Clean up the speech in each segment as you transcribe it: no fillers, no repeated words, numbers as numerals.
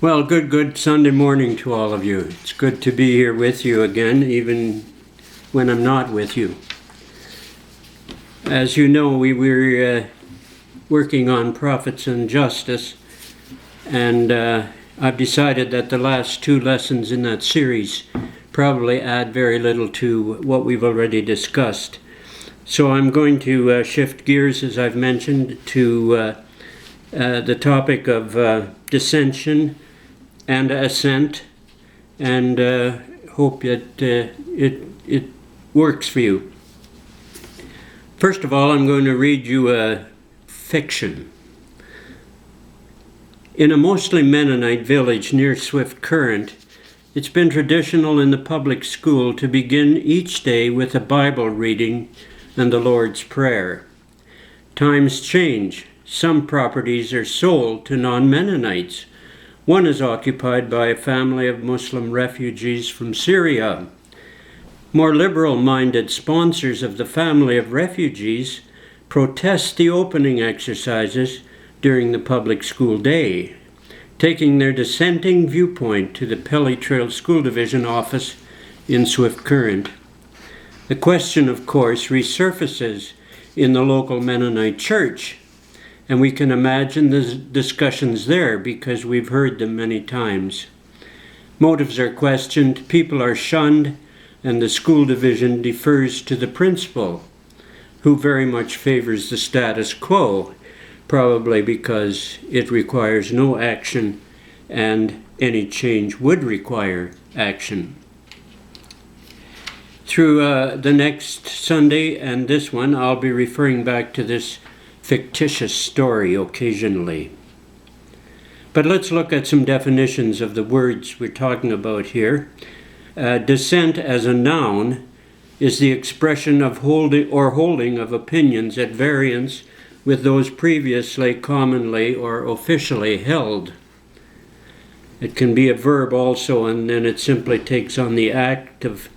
Well, good Sunday morning to all of you. It's good to be here with you again, even when I'm not with you. As you know, we were working on Prophets and Justice, and I've decided that the last two lessons in that series probably add very little to what we've already discussed. So I'm going to shift gears, as I've mentioned, to the topic of dissension and assent, and hope that it works for you. First of all, I'm going to read you a fiction. In a mostly Mennonite village near Swift Current, it's been traditional in the public school to begin each day with a Bible reading and the Lord's Prayer. Times change. Some properties are sold to non-Mennonites. One is occupied by a family of Muslim refugees from Syria. More liberal-minded sponsors of the family of refugees protest the opening exercises during the public school day, taking their dissenting viewpoint to the Pelly Trail School Division office in Swift Current. The question, of course, resurfaces in the local Mennonite church, and we can imagine the discussions there because we've heard them many times. Motives are questioned, people are shunned, and the school division defers to the principal, who very much favors the status quo, probably because it requires no action and any change would require action. Through the next Sunday and this one, I'll be referring back to this fictitious story occasionally. But let's look at some definitions of the words we're talking about here. Dissent as a noun is the expression of holding of opinions at variance with those previously commonly or officially held. It can be a verb also, and then it simply takes on the active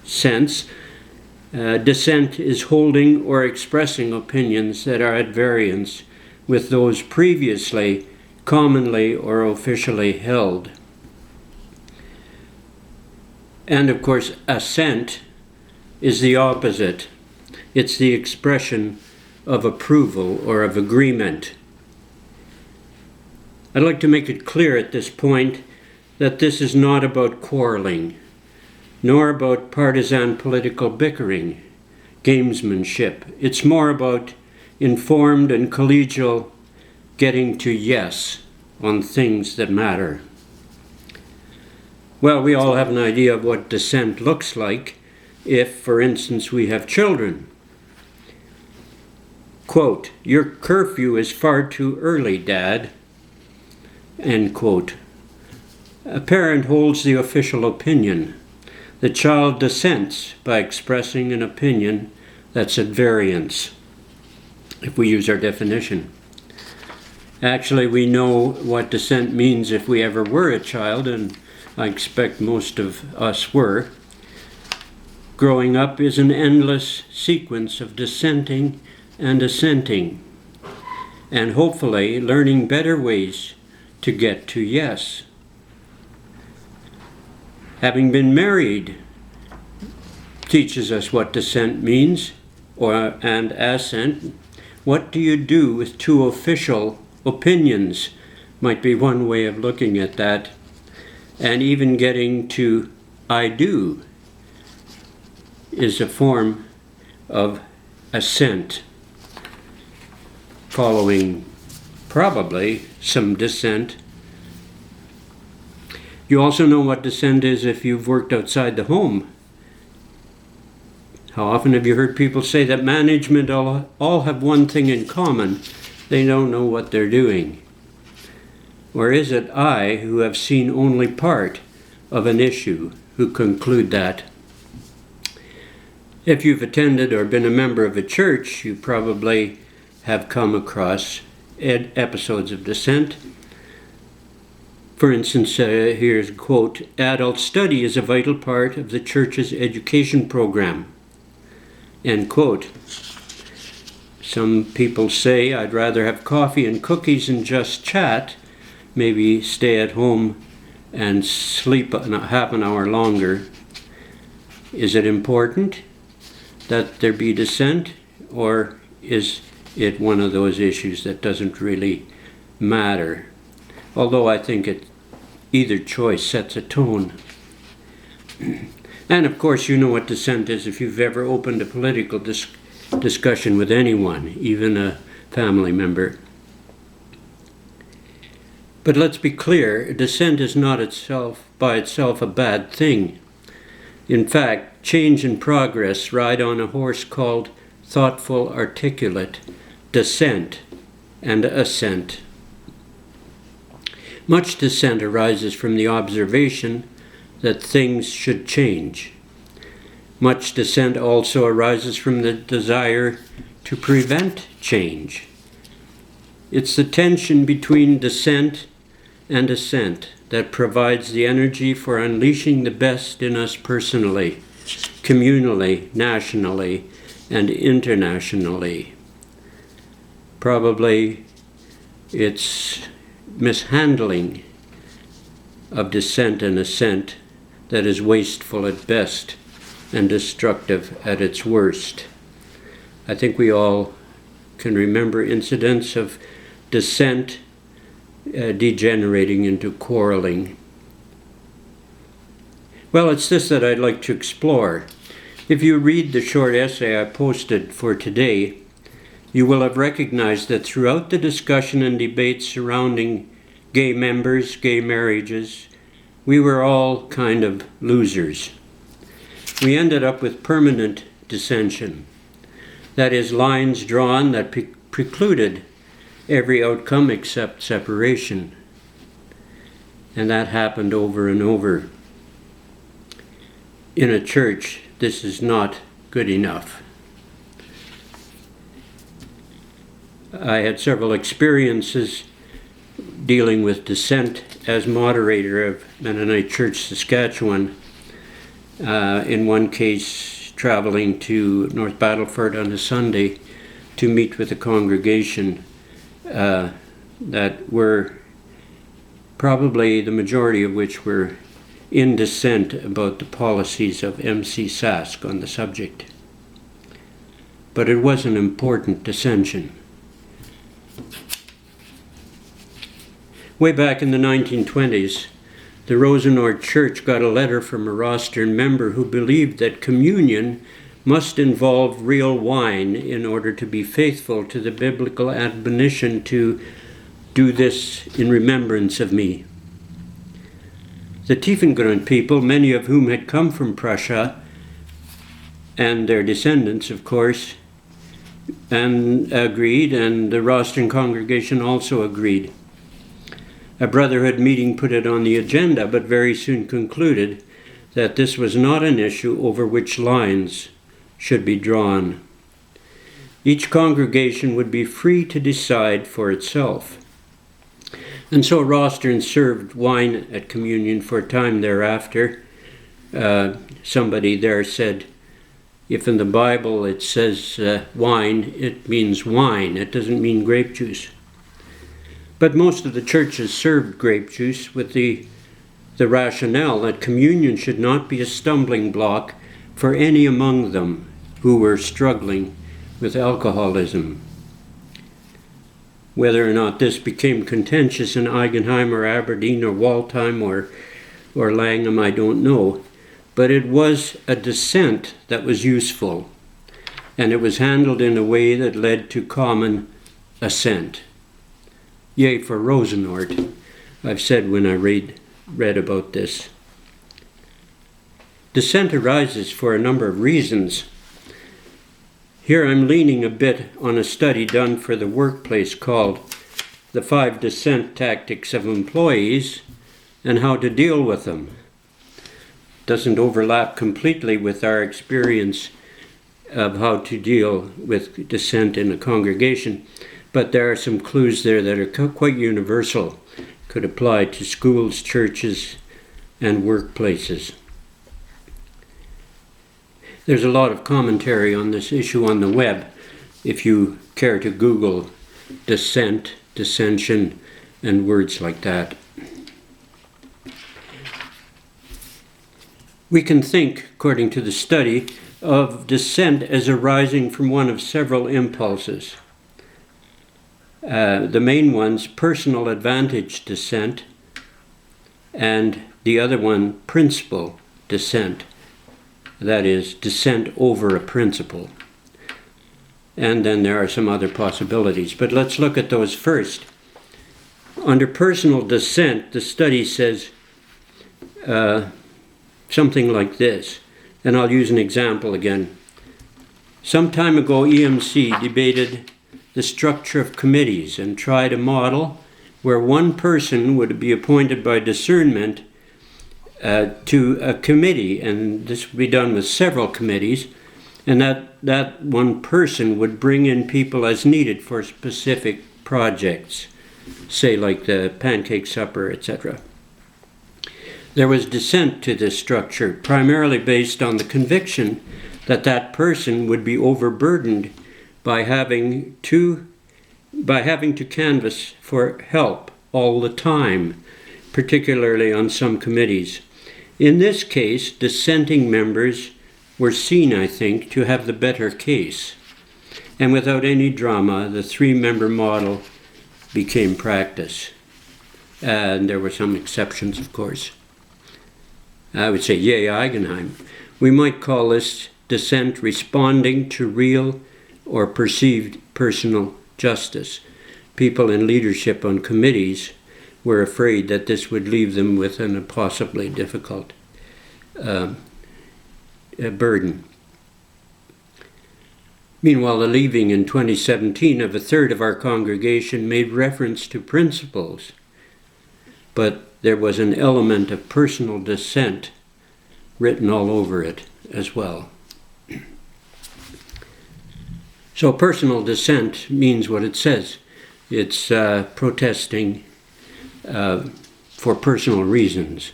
sense. Dissent is holding or expressing opinions that are at variance with those previously commonly or officially held. And of course, assent is the opposite. It's the expression of approval or of agreement. I'd like to make it clear at this point that this is not about quarreling, nor about partisan political bickering, gamesmanship. It's more about informed and collegial getting to yes on things that matter. Well, we all have an idea of what dissent looks like if, for instance, we have children. Quote, "Your curfew is far too early, Dad." End quote. A parent holds the official opinion. The child dissents by expressing an opinion that's at variance, if we use our definition. Actually, we know what dissent means if we ever were a child, and I expect most of us were. Growing up is an endless sequence of dissenting and assenting, and hopefully learning better ways to get to yes. Having been married teaches us what dissent means, and assent. What do you do with two official opinions? Might be one way of looking at that. And even getting to I do is a form of assent, following probably some dissent. You also know what dissent is if you've worked outside the home. How often have you heard people say that management all have one thing in common? They don't know what they're doing. Or is it I, who have seen only part of an issue, who conclude that? If you've attended or been a member of a church, you probably have come across episodes of dissent. For instance, here's a quote, "Adult study is a vital part of the church's education program." End quote. Some people say, I'd rather have coffee and cookies and just chat, maybe stay at home and sleep half an hour longer. Is it important that there be dissent, or is it one of those issues that doesn't really matter? Although I think either choice sets a tone. And of course you know what dissent is if you've ever opened a political discussion with anyone, even a family member. But let's be clear, dissent is not by itself a bad thing. In fact, change and progress ride on a horse called thoughtful, articulate dissent and assent. Much dissent arises from the observation that things should change. Much dissent also arises from the desire to prevent change. It's the tension between dissent and assent that provides the energy for unleashing the best in us personally, communally, nationally, and internationally. Probably it's mishandling of dissent and assent that is wasteful at best and destructive at its worst. I think we all can remember incidents of dissent degenerating into quarreling. Well, it's this that I'd like to explore. If you read the short essay I posted for today, you will have recognized that throughout the discussion and debate surrounding gay members, gay marriages, we were all kind of losers. We ended up with permanent dissension. That is, lines drawn that precluded every outcome except separation. And that happened over and over. In a church, this is not good enough. I had several experiences dealing with dissent as moderator of Mennonite Church, Saskatchewan. In one case, traveling to North Battleford on a Sunday to meet with a congregation that were probably the majority of which were in dissent about the policies of MC Sask on the subject. But it was an important dissension. Way back in the 1920s, the Rosenord Church got a letter from a rostern member who believed that communion must involve real wine in order to be faithful to the biblical admonition to do this in remembrance of me. The Tiefengrund people, many of whom had come from Prussia, and their descendants, of course, and agreed, and the rostering congregation also agreed. A brotherhood meeting put it on the agenda, but very soon concluded that this was not an issue over which lines should be drawn. Each congregation would be free to decide for itself. And so Rostern served wine at communion for a time thereafter. Somebody there said, if in the Bible it says wine, it means wine. It doesn't mean grape juice. But most of the churches served grape juice with the rationale that communion should not be a stumbling block for any among them who were struggling with alcoholism. Whether or not this became contentious in Eigenheim or Aberdeen or Waltheim or Langham, I don't know. But it was a dissent that was useful, and it was handled in a way that led to common assent. Yea, for Rosenord, I've said when I read about this. Dissent arises for a number of reasons. Here I'm leaning a bit on a study done for the workplace called The 5 Dissent Tactics of Employees and How to Deal with Them. Doesn't overlap completely with our experience of how to deal with dissent in a congregation, but there are some clues there that are quite universal, could apply to schools, churches, and workplaces. There's a lot of commentary on this issue on the web. if you care to Google dissent, dissension, and words like that. We can think, according to the study, of dissent as arising from one of several impulses. The main one's personal advantage dissent, and the other one, principle dissent. That is, dissent over a principle. And then there are some other possibilities. But let's look at those first. Under personal dissent, the study says something like this. And I'll use an example again. Some time ago, EMC debated the structure of committees and tried a model where one person would be appointed by discernment to a committee, and this would be done with several committees, and that one person would bring in people as needed for specific projects, say like the pancake supper, etc. There was dissent to this structure, primarily based on the conviction that that person would be overburdened by having to canvass for help all the time, particularly on some committees. In this case, dissenting members were seen, I think, to have the better case. And without any drama, the 3-member model became practice. And there were some exceptions, of course. I would say, yay, Eigenheim. We might call this dissent responding to real or perceived personal justice. People in leadership on committees were afraid that this would leave them with a possibly difficult burden. Meanwhile, the leaving in 2017 of a third of our congregation made reference to principles, but there was an element of personal dissent written all over it as well. So personal dissent means what it says. It's protesting for personal reasons.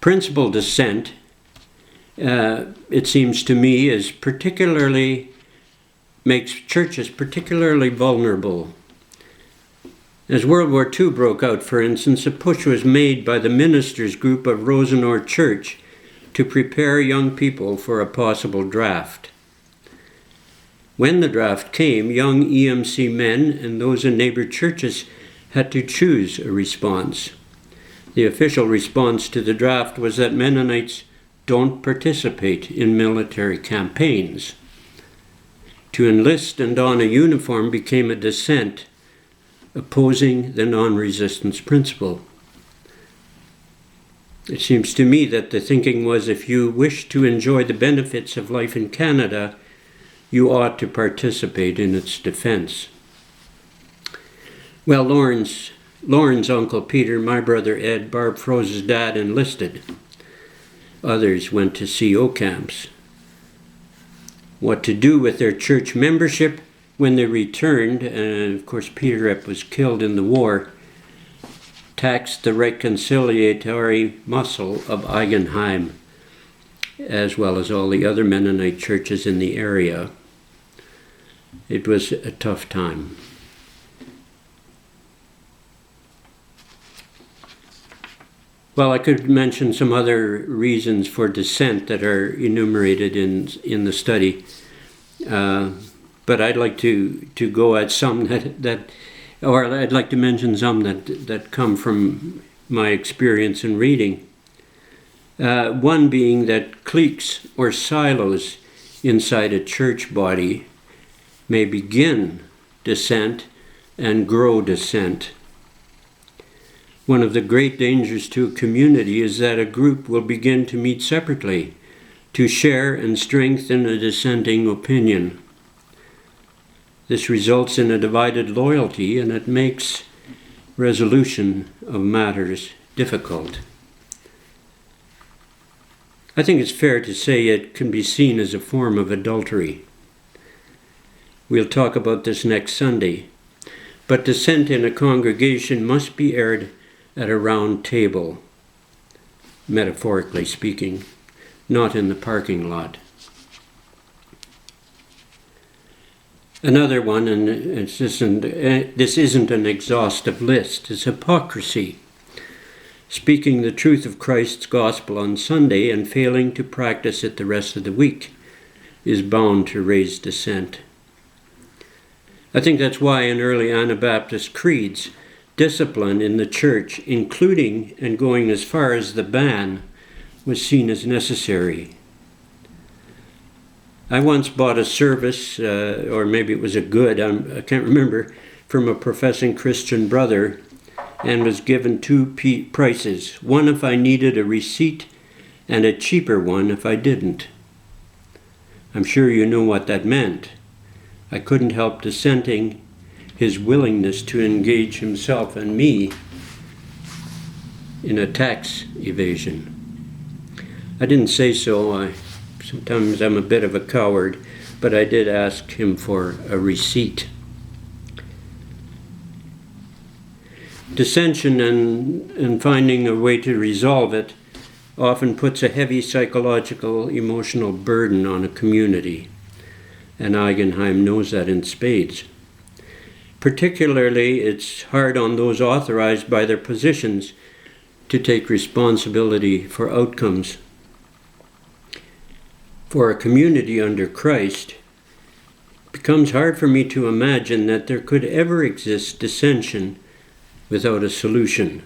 Principal dissent, it seems to me, makes churches particularly vulnerable. As World War II broke out, for instance, a push was made by the ministers group of Rosenor Church to prepare young people for a possible draft. When the draft came, young EMC men and those in neighbor churches had to choose a response. The official response to the draft was that Mennonites don't participate in military campaigns. To enlist and don a uniform became a dissent, opposing the non-resistance principle. It seems to me that the thinking was, if you wish to enjoy the benefits of life in Canada, you ought to participate in its defense. Well, Lauren's uncle Peter, my brother Ed, Barb Froze's dad, enlisted. Others went to CO camps. What to do with their church membership when they returned, and of course Peter was killed in the war, taxed the reconciliatory muscle of Eigenheim, as well as all the other Mennonite churches in the area. It was a tough time. Well, I could mention some other reasons for dissent that are enumerated in the study, but I'd like to go at some or I'd like to mention some that come from my experience in reading. One being that cliques or silos inside a church body may begin dissent and grow dissent. One of the great dangers to a community is that a group will begin to meet separately to share and strengthen a dissenting opinion. This results in a divided loyalty, and it makes resolution of matters difficult. I think it's fair to say it can be seen as a form of adultery. We'll talk about this next Sunday, but dissent in a congregation must be aired at a round table, metaphorically speaking, not in the parking lot. Another one, and this isn't an exhaustive list, is hypocrisy. Speaking the truth of Christ's gospel on Sunday and failing to practice it the rest of the week is bound to raise dissent. I think that's why in early Anabaptist creeds, discipline in the church, including and going as far as the ban, was seen as necessary. I once bought a service, or maybe it was a good, I can't remember, from a professing Christian brother, and was given two prices, one if I needed a receipt and a cheaper one if I didn't. I'm sure you know what that meant. I couldn't help dissenting his willingness to engage himself and me in a tax evasion. I didn't say so. Sometimes I'm a bit of a coward, but I did ask him for a receipt. Dissension and finding a way to resolve it often puts a heavy psychological, emotional burden on a community, and Eigenheim knows that in spades. Particularly, it's hard on those authorized by their positions to take responsibility for outcomes. For a community under Christ, it becomes hard for me to imagine that there could ever exist dissension without a solution.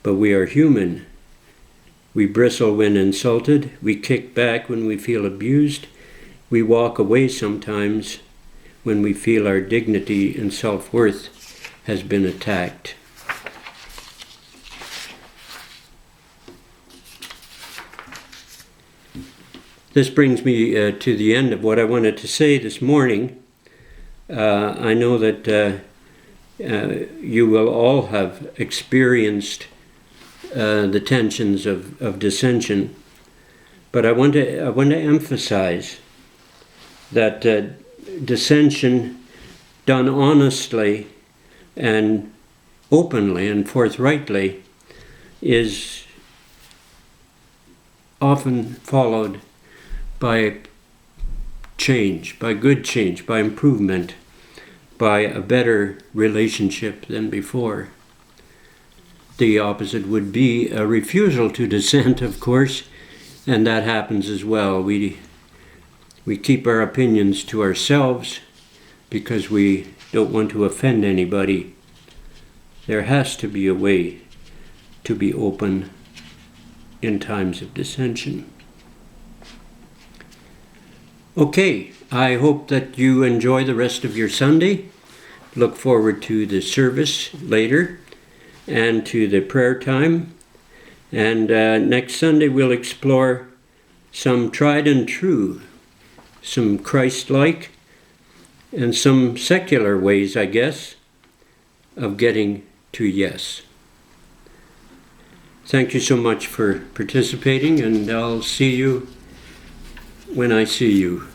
But we are human. We bristle when insulted. We kick back when we feel abused. We walk away sometimes when we feel our dignity and self-worth has been attacked. This brings me to the end of what I wanted to say this morning. I know that you will all have experienced the tensions of dissension, but I want to emphasize that dissension done honestly and openly and forthrightly is often followed by change, by good change, by improvement, by a better relationship than before. The opposite would be a refusal to dissent, of course, and that happens as well. We keep our opinions to ourselves because we don't want to offend anybody. There has to be a way to be open in times of dissension. Okay, I hope that you enjoy the rest of your Sunday. Look forward to the service later and to the prayer time. And next Sunday we'll explore some tried and true, some Christ-like, and some secular ways, I guess, of getting to yes. Thank you so much for participating, and I'll see you when I see you.